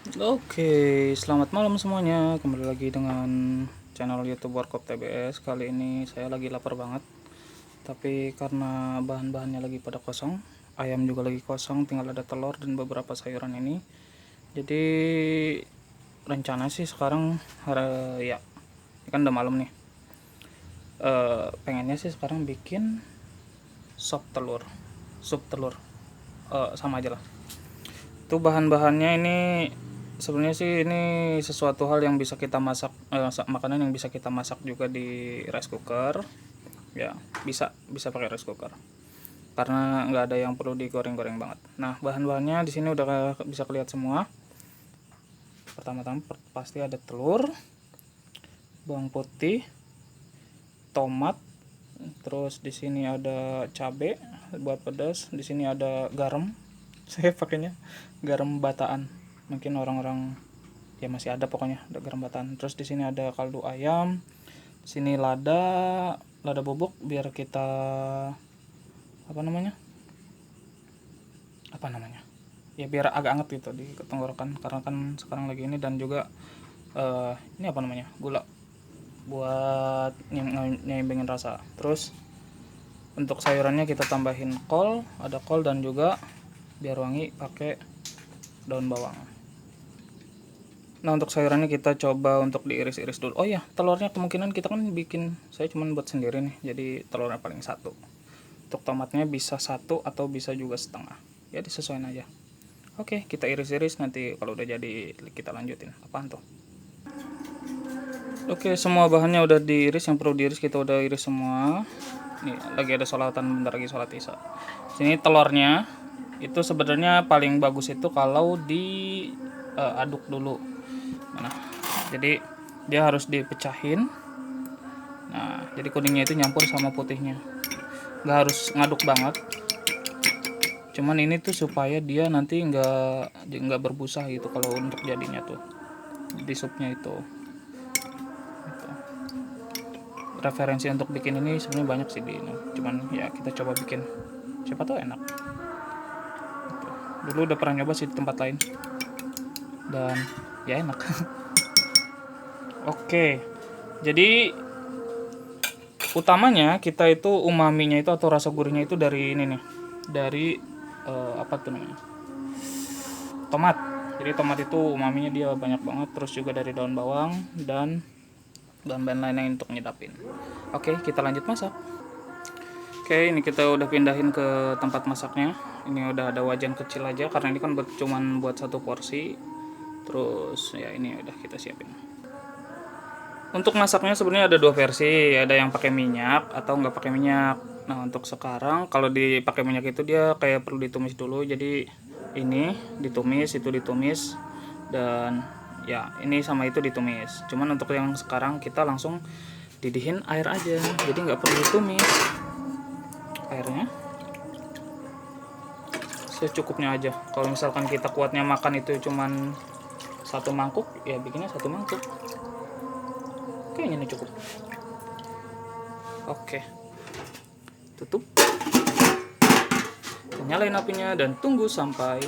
Oke, selamat malam semuanya. Kembali lagi dengan channel YouTube Warkop TBS. Kali ini saya lagi lapar banget. Tapi karena bahan-bahannya lagi pada kosong, ayam juga lagi kosong, tinggal ada telur dan beberapa sayuran ini. Jadi rencana sih sekarang ya, ini kan udah malam nih. Pengennya sih sekarang bikin sop telur, sup telur. Sama aja lah. Itu bahan-bahannya ini sebenarnya sih ini sesuatu hal yang bisa kita masak, makanan yang bisa kita masak juga di rice cooker. Ya, bisa bisa pakai rice cooker. Karena nggak ada yang perlu digoreng-goreng banget. Nah, bahan-bahannya di sini udah bisa kelihatan semua. Pertama-tama pasti ada telur, bawang putih, tomat, terus di sini ada cabai buat pedas, di sini ada garam. Saya pakainya garam bataan. Mungkin orang-orang ya masih ada, pokoknya ada garam bataan. Terus di sini ada kaldu ayam. Di sini lada bubuk biar kita apa namanya? Apa namanya? Ya biar agak anget gitu di tenggorokan karena kan sekarang lagi ini, dan juga ini apa namanya? Gula buat nyeimbangin rasa. Terus untuk sayurannya kita tambahin kol, ada kol, dan juga biar wangi pakai daun bawang. Nah, untuk sayurannya kita coba untuk diiris-iris dulu. Oh ya, telurnya kemungkinan kita kan bikin, saya cuma buat sendiri nih, jadi telurnya paling satu. Untuk tomatnya bisa satu atau bisa juga setengah. Ya disesuaikan aja. Oke, kita iris-iris, nanti kalau udah jadi kita lanjutin. Apaan tuh? Oke, semua bahannya udah diiris, yang perlu diiris kita udah iris semua. Nih, lagi ada sholatan, bentar lagi sholat isya. Sini telurnya itu sebenarnya paling bagus itu kalau diaduk dulu. Nah, jadi dia harus dipecahin. Nah, jadi kuningnya itu nyampur sama putihnya. Nggak harus ngaduk banget. Cuman ini tuh supaya dia nanti nggak berbusa gitu kalau untuk jadinya tuh di supnya itu. Gitu. Referensi untuk bikin ini sebenarnya banyak sih di ini. Cuman ya kita coba bikin. Siapa tahu enak. Gitu. Dulu udah pernah nyoba sih di tempat lain. Dan ya enak. Oke. Jadi utamanya kita itu umaminya itu atau rasa gurihnya itu dari ini nih, dari apa tuh namanya, tomat. Jadi tomat itu umaminya dia banyak banget, terus juga dari daun bawang dan bahan-bahan lainnya untuk nyedapin. Oke, kita lanjut masak. Oke, ini kita udah pindahin ke tempat masaknya. Ini udah ada wajan kecil aja karena ini kan cuman buat satu porsi. Terus ya ini udah kita siapin. Untuk masaknya sebenarnya ada dua versi, ada yang pakai minyak atau nggak pakai minyak. Nah, untuk sekarang kalau dipakai minyak itu dia kayak perlu ditumis dulu. Jadi ini ditumis, itu ditumis, dan ya ini sama itu ditumis. Cuman untuk yang sekarang kita langsung didihin air aja, jadi nggak perlu ditumis. Airnya secukupnya aja. Kalau misalkan kita kuatnya makan itu cuman satu mangkuk, ya bikinnya satu mangkuk. Kayaknya ini cukup. Oke, tutup, nyalain apinya dan tunggu sampai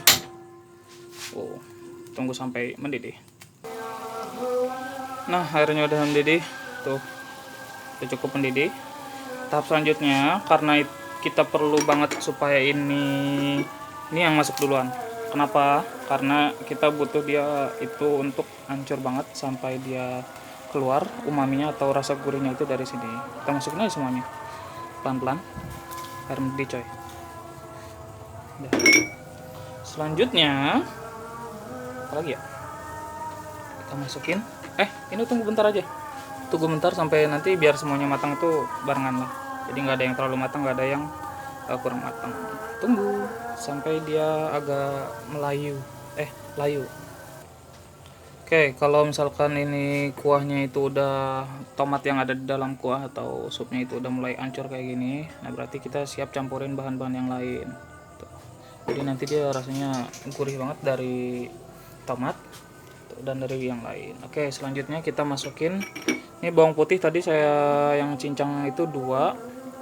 mendidih. Nah, airnya udah mendidih tuh, udah cukup mendidih. Tahap selanjutnya, karena kita perlu banget supaya ini yang masuk duluan. Kenapa? Karena kita butuh dia itu untuk hancur banget sampai dia keluar umaminya atau rasa gurihnya itu dari sini. Kita masukin aja semuanya pelan-pelan. Air mendidih coy. Udah. Selanjutnya apa lagi ya, kita masukin ini tunggu bentar aja, tunggu bentar sampai nanti biar semuanya matang itu barengan lah, jadi nggak ada yang terlalu matang, nggak ada yang kurang matang. Tunggu sampai dia agak layu. Oke, kalau misalkan ini kuahnya itu udah, tomat yang ada di dalam kuah atau supnya itu udah mulai hancur kayak gini, nah berarti kita siap campurin bahan-bahan yang lain. Tuh. Jadi nanti dia rasanya gurih banget dari tomat dan dari yang lain. Oke, selanjutnya kita masukin ini bawang putih, tadi saya yang cincang itu 2.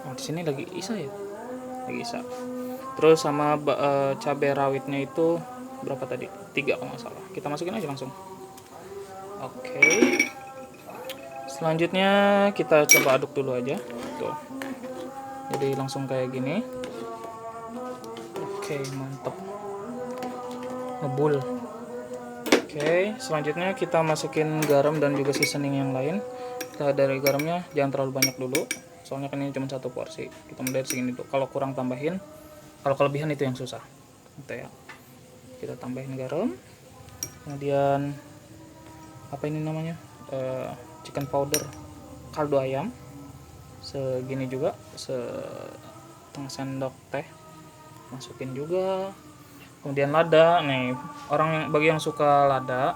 Oh, di sini lagi isa ya. Lagi isa. Terus sama cabai rawitnya itu berapa tadi, 3 kalau nggak salah. Kita masukin aja langsung. Oke, selanjutnya kita coba aduk dulu aja tuh, jadi langsung kayak gini. Oke, mantap, ngebul. Oke, selanjutnya kita masukin garam dan juga seasoning yang lain. Kita dari garamnya jangan terlalu banyak dulu, soalnya kan ini cuma 1 porsi. Kita mulai dari segini dulu. Kalau kurang tambahin, kalau kelebihan itu yang susah. Gitu ya. Kita tambahin garam. Kemudian apa ini namanya? Chicken powder, kaldu ayam. Segini juga, setengah sendok teh. Masukin juga. Kemudian lada nih, bagi yang suka lada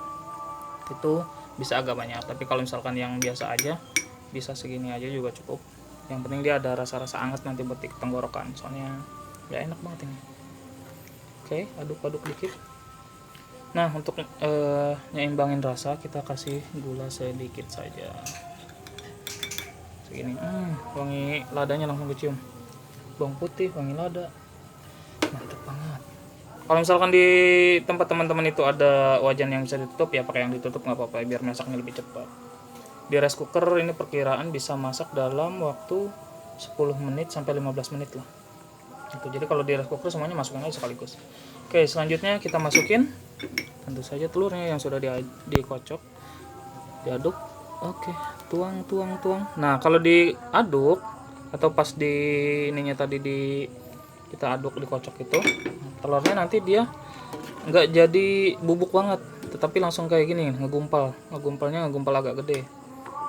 itu bisa agak banyak, tapi kalau misalkan yang biasa aja bisa segini aja juga cukup. Yang penting dia ada rasa-rasa anget nanti buat di tenggorokan, soalnya nggak enak banget ini. Oke, aduk-aduk dikit. Nah, untuk nyeimbangin rasa kita kasih gula sedikit saja, segini. Wangi ladanya langsung kecium, bawang putih, wangi lada, mantep banget. Kalau misalkan di tempat teman-teman itu ada wajan yang bisa ditutup, ya pakai yang ditutup nggak apa-apa, biar masaknya lebih cepat. Di rice cooker ini perkiraan bisa masak dalam waktu 10 menit sampai 15 menit lah. Gitu. Jadi kalau di rice cooker semuanya masukin aja sekaligus. Oke, selanjutnya kita masukin tentu saja telurnya yang sudah dikocok, diaduk. Oke, tuang. Nah, kalau diaduk atau pas di ininya tadi kita aduk dikocok itu, telurnya nanti dia nggak jadi bubuk banget, tetapi langsung kayak gini, ngegumpalnya agak gede,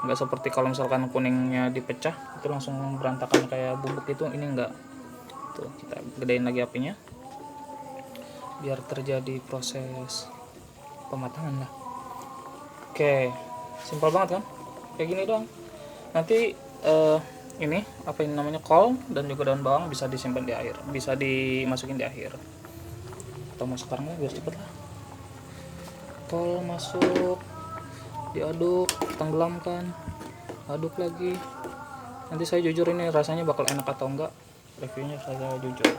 nggak seperti kalau misalkan kuningnya dipecah itu langsung berantakan kayak bubuk itu. Ini enggak. Tuh, kita gedein lagi apinya biar terjadi proses pematangan lah. Oke, simpel banget kan, kayak gini doang. Nanti ini apa ini namanya, kol dan juga daun bawang bisa disimpan di air, bisa dimasukin di akhir, atau mau sekarang ya biar cepet lah. Kol masuk, diaduk, tenggelamkan, aduk lagi. Nanti saya jujur ini rasanya bakal enak atau enggak, reviewnya saya jujur.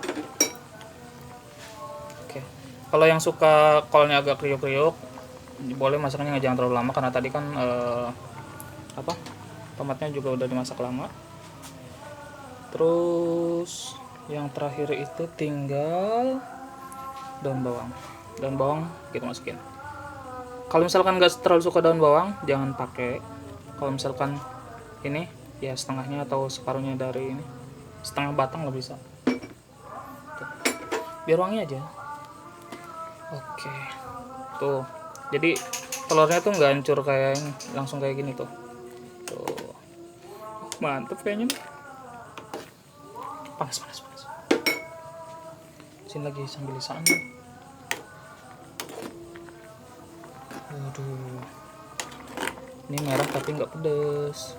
Oke, kalau yang suka kolnya agak kriuk-kriuk, boleh masaknya jangan terlalu lama, karena tadi kan tomatnya juga udah dimasak lama. Terus yang terakhir itu tinggal daun bawang kita masukin. Kalau misalkan nggak terlalu suka daun bawang, jangan pakai. Kalau misalkan ini ya setengahnya atau separuhnya dari ini, setengah batang lah bisa. Tuh, biar wangi aja. Oke, tuh. Jadi telurnya tuh nggak hancur kayak ini, langsung kayak gini tuh. Tuh, mantep kayaknya. Panas. Sini lagi sambil lisaan. Waduh, ini merah tapi nggak pedes.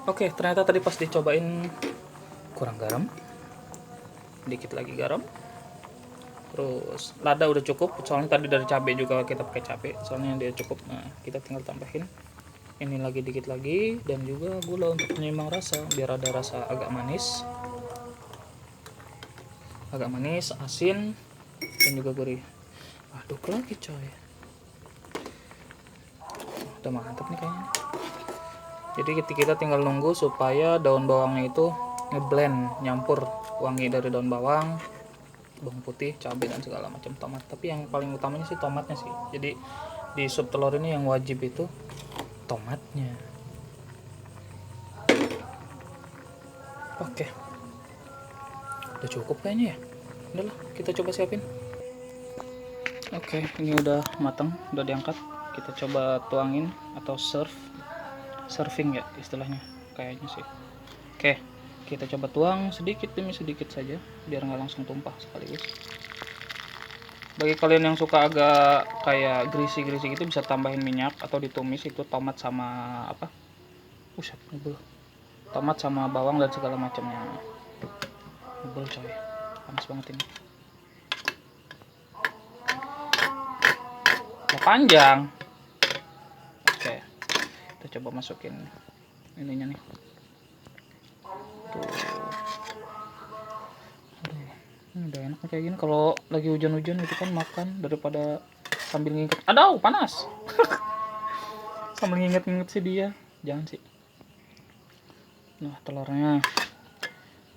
Oke, ternyata tadi pas dicobain kurang garam, dikit lagi garam. Terus lada udah cukup, soalnya tadi dari cabai juga kita pakai cabai, soalnya dia cukup. Nah, kita tinggal tambahin ini lagi dikit lagi, dan juga gula untuk penyeimbang rasa biar ada rasa agak manis, asin, dan juga gurih. Aduk lagi coy, udah mantap nih kayaknya. Jadi kita tinggal nunggu supaya daun bawangnya itu ngeblend, nyampur wangi dari daun bawang, bawang putih, cabai, dan segala macam, tomat. Tapi yang paling utamanya sih tomatnya sih. Jadi di sup telur ini yang wajib itu tomatnya. Oke, udah cukup kayaknya ya. Udahlah, kita coba siapin. Oke, ini udah matang, udah diangkat. Kita coba tuangin atau serving ya istilahnya kayaknya sih. Oke, kita coba tuang sedikit demi sedikit saja biar nggak langsung tumpah sekaligus. Bagi kalian yang suka agak kayak greasy gitu, bisa tambahin minyak atau ditumis itu tomat sama apa? Ngebul. Tomat sama bawang dan segala macamnya. Ngebul coy, panas banget ini. Panjang. Oke, kita coba masukin ininya nih. Tuh. Aduh, Udah enak kayak gini kalau lagi hujan-hujan itu kan, makan daripada sambil nginget. Aduh, panas. Sambil nginget-nginget sih dia. Jangan sih. Nah, telurnya.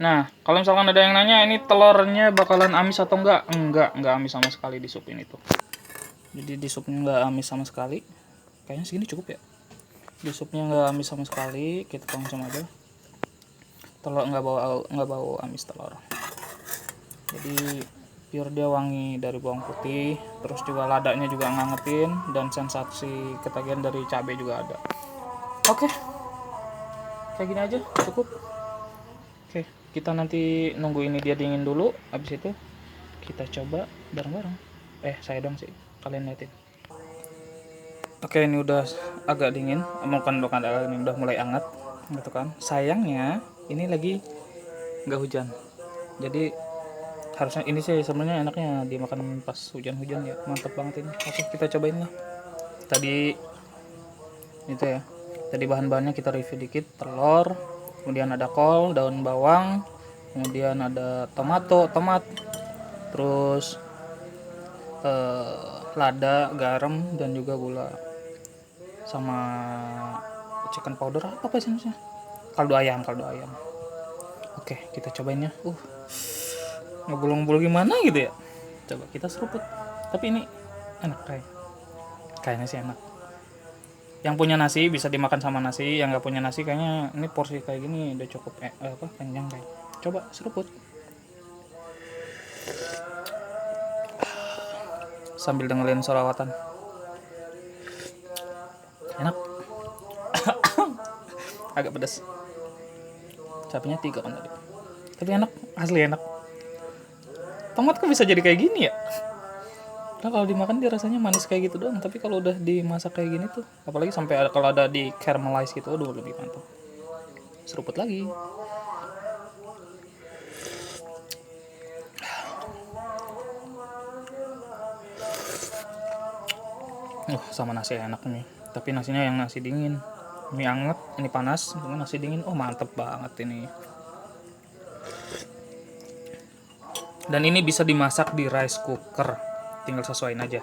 Nah, kalau misalkan ada yang nanya ini telurnya bakalan amis atau enggak? Enggak amis sama sekali di sup ini tuh. Jadi di supnya enggak amis sama sekali. Kayaknya segini cukup ya. Di supnya enggak amis sama sekali, kita langsung aja. Telur enggak bau amis telur. Jadi pure dia wangi dari bawang putih, terus juga ladanya juga ngangetin, dan sensasi ketagihan dari cabai juga ada. Oke, kayak gini aja cukup. Oke, kita nanti nunggu ini dia dingin dulu, habis itu kita coba bareng-bareng. Saya dong sih, kalian liatin. Oke, ini udah agak dingin, bukan agak dingin, udah mulai hangat gitu kan. Sayangnya ini lagi nggak hujan, jadi harusnya ini sih sebenarnya enaknya dimakan pas hujan-hujan ya. Mantap banget ini. Oke, kita cobain lah. Tadi itu ya, tadi bahan-bahannya kita review dikit. Telur, kemudian ada kol, daun bawang, kemudian ada tomat, terus lada, garam, dan juga gula, sama chicken powder, apa sih maksudnya, kaldu ayam. Oke, kita cobain ya. Ngebulung-bulung gimana gitu ya. Coba kita seruput. Tapi ini enak kayaknya sih enak. Yang punya nasi bisa dimakan sama nasi, yang nggak punya nasi kayaknya ini porsi kayak gini udah cukup kenyang kayak. Coba seruput. Sambil dengerin solawatan. Enak. Agak pedas. Cabenya 3 kan tadi. Tapi enak, asli enak. Tomat kok bisa jadi kayak gini ya? Nah, kalau dimakan dia rasanya manis kayak gitu doang, tapi kalau udah dimasak kayak gini tuh, apalagi sampai kalau ada di caramelize gitu, aduh lebih mantap. Seruput lagi. Sama nasi enak nih. Tapi nasinya yang nasi dingin. Ini anget, ini panas, ini nasi dingin. Mantep banget ini. Dan ini bisa dimasak di rice cooker, tinggal sesuaiin aja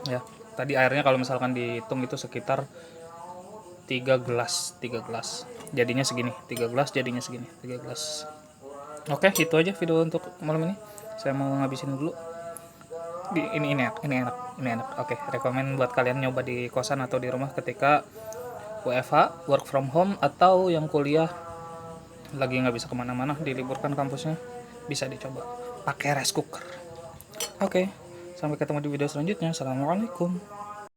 ya. Tadi airnya kalau misalkan dihitung itu sekitar 3 gelas jadinya segini. 3 gelas jadinya segini, 3 gelas. Oke, itu aja video untuk malam ini. Saya mau ngabisin dulu. Ini enak. Oke, rekomen buat kalian nyoba di kosan atau di rumah ketika WFH, work from home, atau yang kuliah lagi nggak bisa kemana-mana, diliburkan kampusnya, bisa dicoba pakai rice cooker. Oke, sampai ketemu di video selanjutnya. Assalamualaikum.